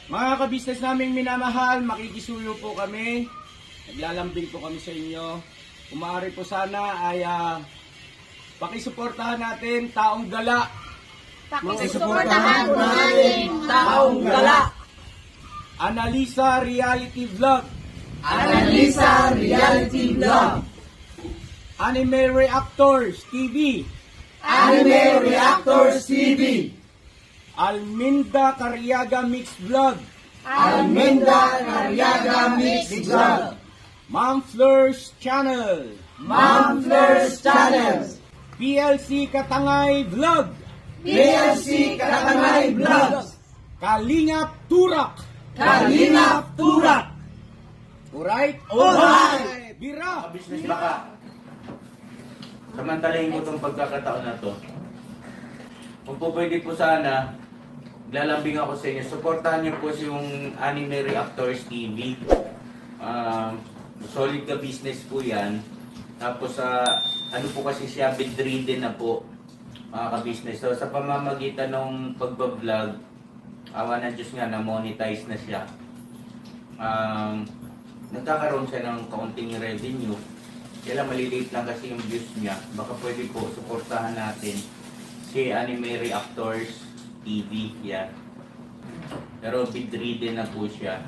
Mga kabisnes naming minamahal, makikisuyo po kami. Naglalambing po kami sa inyo. Kung maaari po sana ay pakisuportahan natin Taong Gala. Pakisuportahan natin Taong Gala. Analisa Reality Vlog. Analisa Reality Vlog. Anime Reactors TV. Anime Reactors TV. Alminda Cariaga Mix Vlog. Alminda Cariaga Mix Vlog. Ma'am Fleurs Channel. Ma'am Fleurs Channel. PLC Katangay Vlog. PLC Katangay Vlog. Kalingap Turak. Kalingap Turak. Alright? Alright. Bira! Business baka samantalahin ko itong pagkakataon na to. Kung po pwede po sana, lalambing ako sa inyo. Supportahan niyo po yung Anime Reactors TV. Solid ka business po yan. Tapos ano po kasi siya, bedridden na po mga ka-business. So sa pamamagitan ng pagbablog, awa ng Diyos nga, na-monetize na siya. Nagkakaroon siya ng kaunting revenue. Kaya maliliit lang kasi yung views niya. Baka pwede po suportahan natin si Anime Reactors TV. Yan. Pero bedridden na po siya.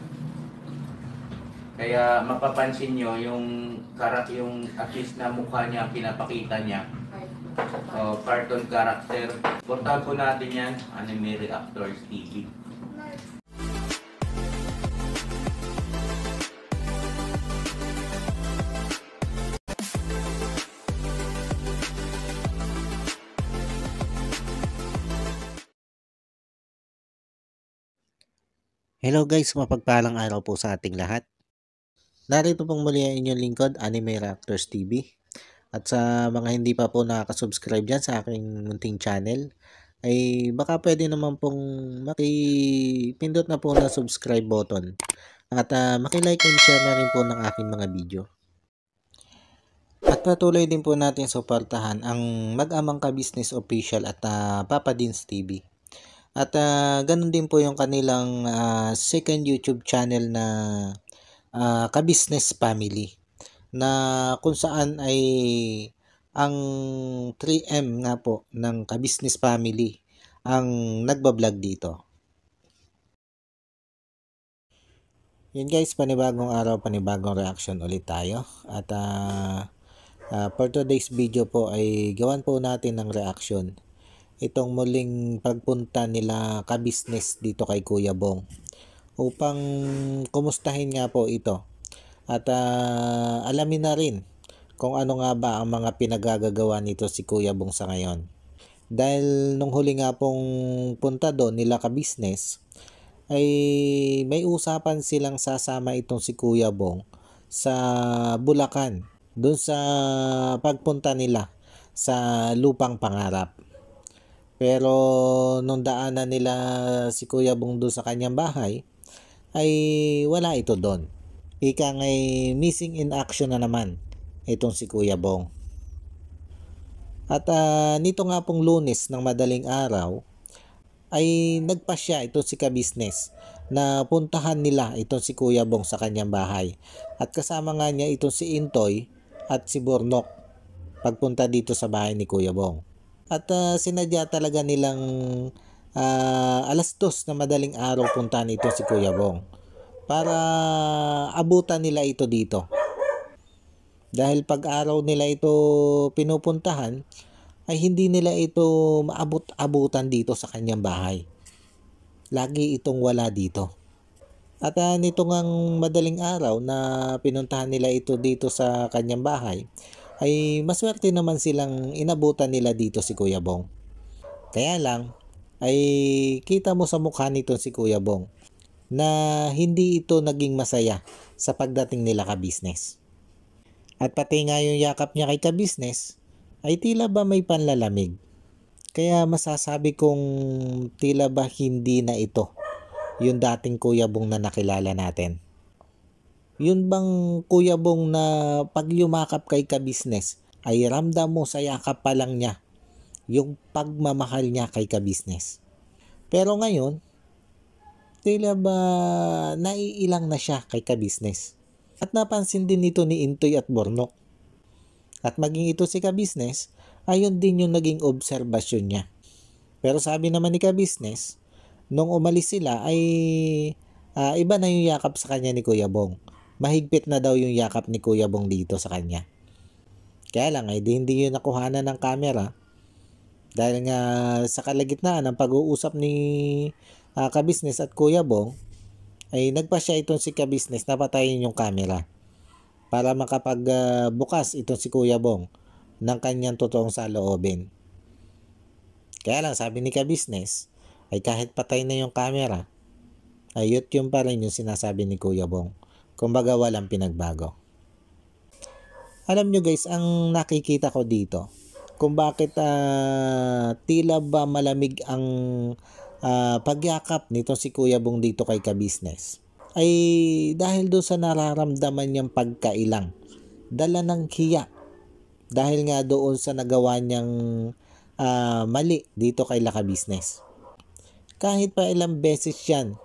Kaya mapapansin nyo yung at least na mukha niya, pinapakita niya. Cartoon character. Suportahan po natin yan, Anime Reactors TV. Hello guys, mapagpalang araw po sa ating lahat. Narito pong muli ang inyong lingkod, Anime Reactors TV. At sa mga hindi pa po nakaka-subscribe dyan sa aking munting channel, ay baka pwede naman pong makipindot na po na subscribe button. At makilike and share na rin po ng aking mga video. At patuloy din po natin suportahan ang Mag-amang Ka-Business Official at Papa Dins TV. At ganun din po yung kanilang second YouTube channel na Ka-Business Family, na kung saan ay ang 3M nga po ng Ka-Business Family ang nagbablog dito. Yun guys, panibagong araw, panibagong reaction ulit tayo. At for today's video po ay gawan po natin ng reaction itong muling pagpunta nila ka-business dito kay Kuya Bong upang kumustahin nga po ito at alamin na rin kung ano nga ba ang mga pinagagagawa nito si Kuya Bong sa ngayon. Dahil nung huli nga pong punta doon nila ka-business ay may usapan silang sasama itong si Kuya Bong sa Bulacan doon sa pagpunta nila sa Lupang Pangarap. Pero nung daanan nila si Kuya Bong doon sa kanyang bahay, ay wala ito doon. Ika ngay missing in action na naman itong si Kuya Bong. At nito nga pong Lunes ng madaling araw, ay nagpasya itong si ka-business na puntahan nila itong si Kuya Bong sa kanyang bahay. At kasama nga niya itong si Intoy at si Bornok pagpunta dito sa bahay ni Kuya Bong. At sinadya talaga nilang alas 2 na madaling araw puntahan ito si Kuya Bong para abutan nila ito dito. Dahil pag araw nila ito pinupuntahan ay hindi nila ito maabot-abutan dito sa kanyang bahay. Lagi itong wala dito. At nito ngang madaling araw na pinuntahan nila ito dito sa kanyang bahay, ay maswerte naman silang inabutan nila dito si Kuya Bong. Kaya lang, ay kita mo sa mukha nito si Kuya Bong na hindi ito naging masaya sa pagdating nila ka-business. At pati nga yung yakap niya kay ka-business, ay tila ba may panlalamig. Kaya masasabi kong tila ba hindi na ito yung dating Kuya Bong na nakilala natin. Yun bang Kuya Bong na pag yumakap kay ka-business ay ramdam mo sa yakap pa lang niya yung pagmamahal niya kay ka-business. Pero ngayon tila ba naiilang na siya kay ka-business. At napansin din ito ni Intoy at Bornok. At maging ito si ka-business, ayon din yung naging obserbasyon niya. Pero sabi naman ni ka-business, nung umalis sila ay iba na yung yakap sa kanya ni Kuya Bong. Mahigpit na daw yung yakap ni Kuya Bong dito sa kanya. Kaya lang ay hindi yun nakuhanan ng camera dahil nga sa kalagitnaan ng pag-uusap ni ka-business at Kuya Bong ay nagpasya itong si ka-business na patayin yung camera para makapagbukas itong si Kuya Bong ng kanyang totoong saloobin. Kaya lang sabi ni ka-business ay kahit patay na yung camera ay yun pa rin yung sinasabi ni Kuya Bong. Kumbaga walang pinagbago. Alam nyo guys, ang nakikita ko dito kung bakit tila ba malamig ang pagyakap nito si Kuya Bong dito kay ka-business ay dahil doon sa nararamdaman niyang pagkailang, dala ng hiya dahil nga doon sa nagawa niyang mali dito kay ka-business. Kahit pa ilang beses yan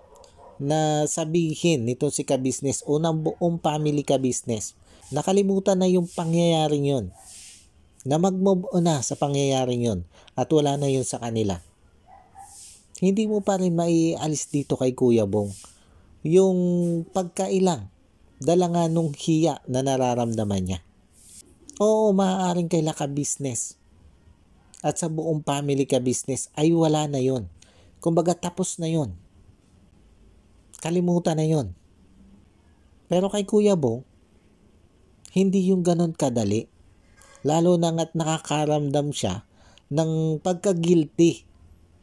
na sabihin nito si ka-business o ng buong family ka-business, nakalimutan na yung pangyayaring yun, na mag-move on na sa pangyayaring yun at wala na yun sa kanila. Hindi mo pa rin maialis dito kay Kuya Bong yung pagkailang, dala nga nung hiya na nararamdaman niya. Oo, maaaring kay ka-business at sa buong family ka-business ay wala na yun. Kumbaga tapos na yun. Kalimutan na yun. Pero kay Kuya Bong, hindi yung ganon kadali. Lalo na nga't nakakaramdam siya ng pagka-guilty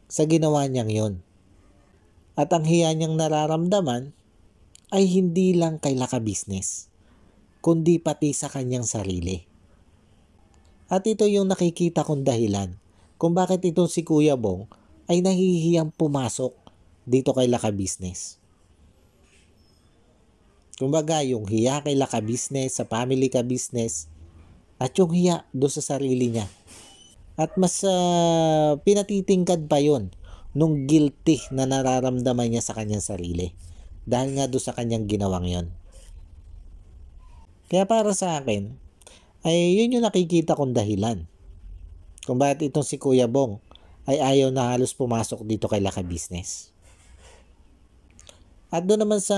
sa ginawa niyang yun. At ang hiya niyang nararamdaman ay hindi lang kay ka-business, kundi pati sa kanyang sarili. At ito yung nakikita kong dahilan kung bakit itong si Kuya Bong ay nahihiyang pumasok dito kay ka-business. Kumbaga yung hiya kay ka-business, sa family ka-business, at yung hiya doon sa sarili niya. At mas pinatitingkad pa yon nung guilty na nararamdaman niya sa kanyang sarili. Dahil nga doon sa kanyang ginawang yon. Kaya para sa akin, ay yun yung nakikita kong dahilan kung bakit itong si Kuya Bong ay ayaw na halos pumasok dito kay ka-business. At doon naman sa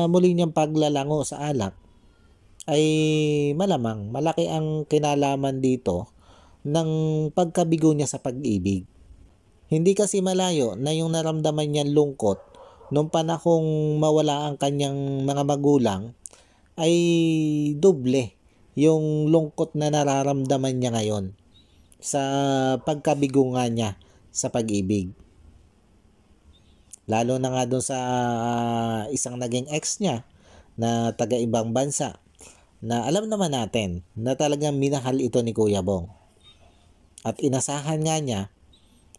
muli niyang paglalango sa alak, ay malamang malaki ang kinalaman dito ng pagkabigo niya sa pag-ibig. Hindi kasi malayo na yung naramdaman niyang lungkot nung panahong mawala ang kanyang mga magulang ay doble yung lungkot na nararamdaman niya ngayon sa pagkabigo nga niya sa pag-ibig. Lalo na nga doon sa isang naging ex niya na taga-ibang bansa na alam naman natin na talagang minahal ito ni Kuya Bong. At inasahan nga niya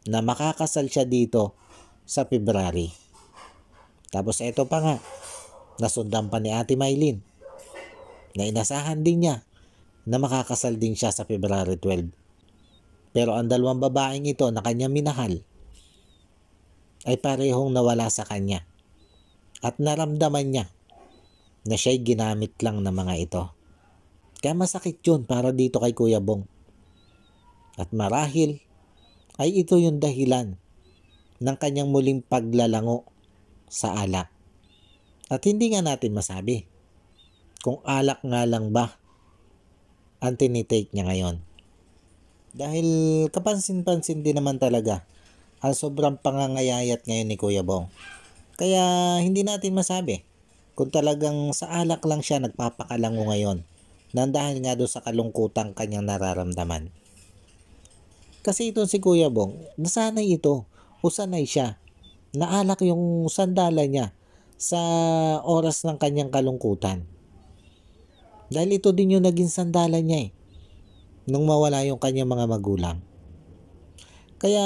na makakasal siya dito sa February. Tapos ito pa nga, nasundan pa ni Ate Maylin na inasahan din niya na makakasal din siya sa February 12. Pero ang dalawang babaeng ito na kanya minahal ay parehong nawala sa kanya. At naramdaman niya na siya'y ginamit lang ng mga ito. Kaya masakit yun para dito kay Kuya Bong. At marahil ay ito yung dahilan ng kanyang muling paglalango sa alak. At hindi nga natin masabi kung alak nga lang ba ang tinitake niya ngayon. Dahil kapansin-pansin din naman talaga ang sobrang pangangayayat ngayon ni Kuya Bong. Kaya hindi natin masabi kung talagang sa alak lang siya nagpapakalango ngayon nang dahil nga doon sa kalungkutang kanyang nararamdaman. Kasi itong si Kuya Bong, nasanay ito o sanay siya. Naalak yung sandala niya sa oras ng kanyang kalungkutan. Dahil ito din yung naging sandala niya nung mawala yung kanyang mga magulang. Kaya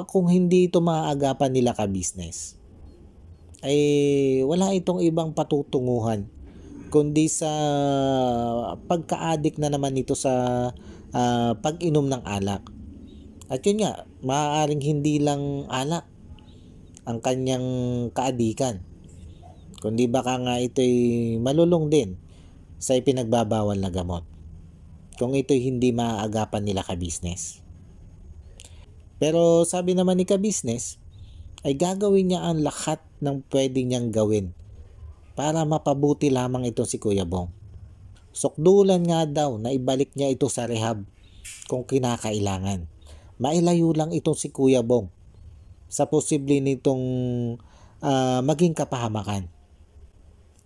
kung hindi ito maaagapan nila ka-business, ay wala itong ibang patutunguhan kundi sa pagka-addict na naman ito sa pag-inom ng alak. At yun nga, maaaring hindi lang alak ang kanyang kaadikan. Kundi baka nga ito'y malulong din sa ipinagbabawal na gamot kung ito'y hindi maaagapan nila ka-business. Pero sabi naman ni ka-business ay gagawin niya ang lahat ng pwede niyang gawin para mapabuti lamang ito si Kuya Bong. Sukdulan nga daw na ibalik niya ito sa rehab kung kinakailangan. Mailayo lang itong si Kuya Bong sa posible nitong maging kapahamakan.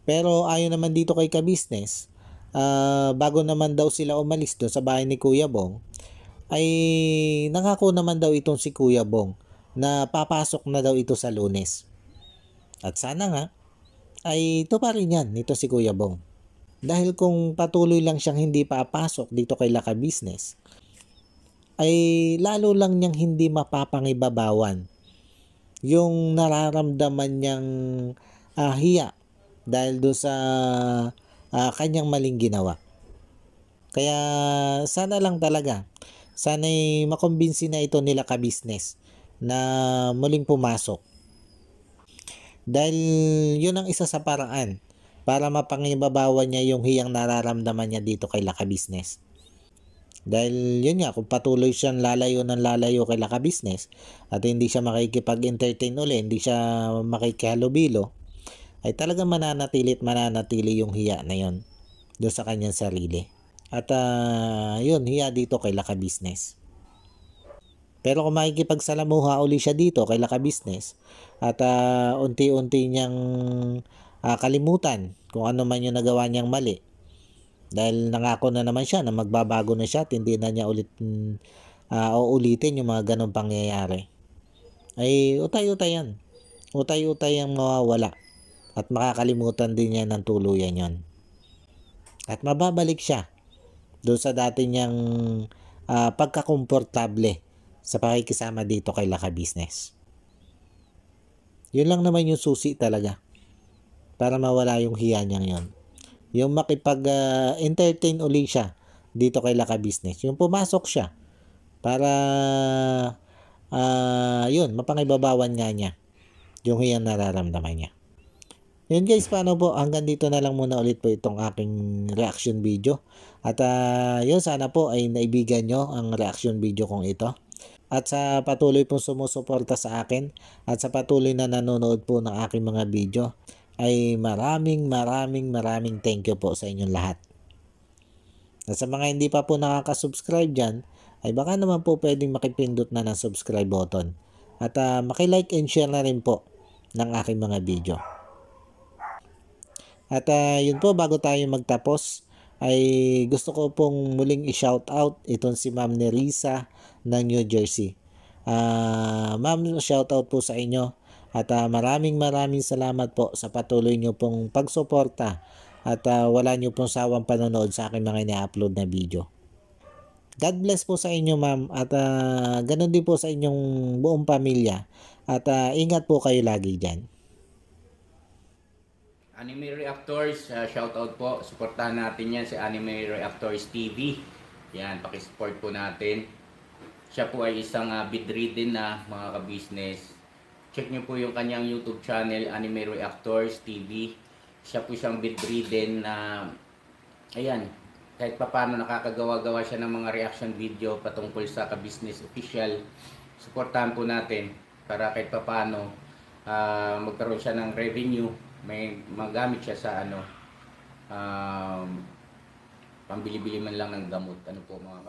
Pero ayon naman dito kay ka-business, bago naman daw sila umalis doon sa bahay ni Kuya Bong, ay nangako naman daw itong si Kuya Bong na papasok na daw ito sa Lunes. At sana nga ay ito pa rin yan nito si Kuya Bong. Dahil kung patuloy lang siyang hindi papasok dito kay Laka Business, ay lalo lang niyang hindi mapapangibabawan yung nararamdaman niyang hiya dahil doon sa kanyang maling ginawa. Kaya sana lang talaga, sana'y makumbinsi na ito nila ka-business na muling pumasok. Dahil yun ang isa sa paraan para mapangibabawan niya yung hiyang nararamdaman niya dito kay Laka Business. Dahil yun nga, kung patuloy siyang lalayo kay Laka Business at hindi siya makikipag-entertain uli, hindi siya makikihalubilo, ay talagang mananatili yung hiya na yun doon sa kanyang sarili. At yun, hiya dito kay Laka Business. Pero kung makikipagsalamuha uli siya dito kay Laka Business at unti-unti niyang kalimutan kung ano man yung nagawa niyang mali, dahil nangako na naman siya na magbabago na siya at hindi na niya uulitin yung mga ganong pangyayari, ay utay-utay yan. Utay-utay ang mawawala at makakalimutan din niya ng tuluyan yon. At mababalik siya doon sa dati niyang pagkakomportable sa pakikisama dito kay Laka Business. Yun lang naman yung susi talaga para mawala yung hiya niyang yon. Yung makipag-entertain uli siya dito kay Laka Business. Yung pumasok siya para yun, mapangibabawan nga niya yung hiyang nararamdaman niya. Yun guys, paano po? Hanggang dito na lang muna ulit po itong aking reaction video. At yun, sana po ay naibigan nyo ang reaction video kong ito. At sa patuloy pong sumusuporta sa akin at sa patuloy na nanonood po ng aking mga video, ay maraming thank you po sa inyong lahat. At sa mga hindi pa po nakaka-subscribe dyan, ay baka naman po pwedeng makipindot na ng subscribe button. At makilike and share na rin po ng aking mga video. At yun po, bago tayo magtapos, ay gusto ko pong muling i-shoutout itong si Ma'am Nerissa ng New Jersey. Ma'am, shoutout po sa inyo. At maraming salamat po sa patuloy nyo pong pagsuporta at wala nyo pong sawang panonood sa aking mga ina-upload na video. God bless po sa inyo ma'am at ganun din po sa inyong buong pamilya at ingat po kayo lagi dyan. Anime Reactors, shoutout po. Suportahan natin yan si Anime Reactors TV. Yan, pakisupport po natin. Siya po ay isang bedridden na mga ka-business. Check nyo po yung kanyang YouTube channel, Anime Reactors TV. Siya po siyang bedridden na, ayan, kahit papano nakakagawa-gawa siya ng mga reaction video patungkol sa ka-business official. Suportahan po natin para kahit papano magkaroon siya ng revenue. May magamit siya sa pambili-bili man lang ng gamot. Ano po mga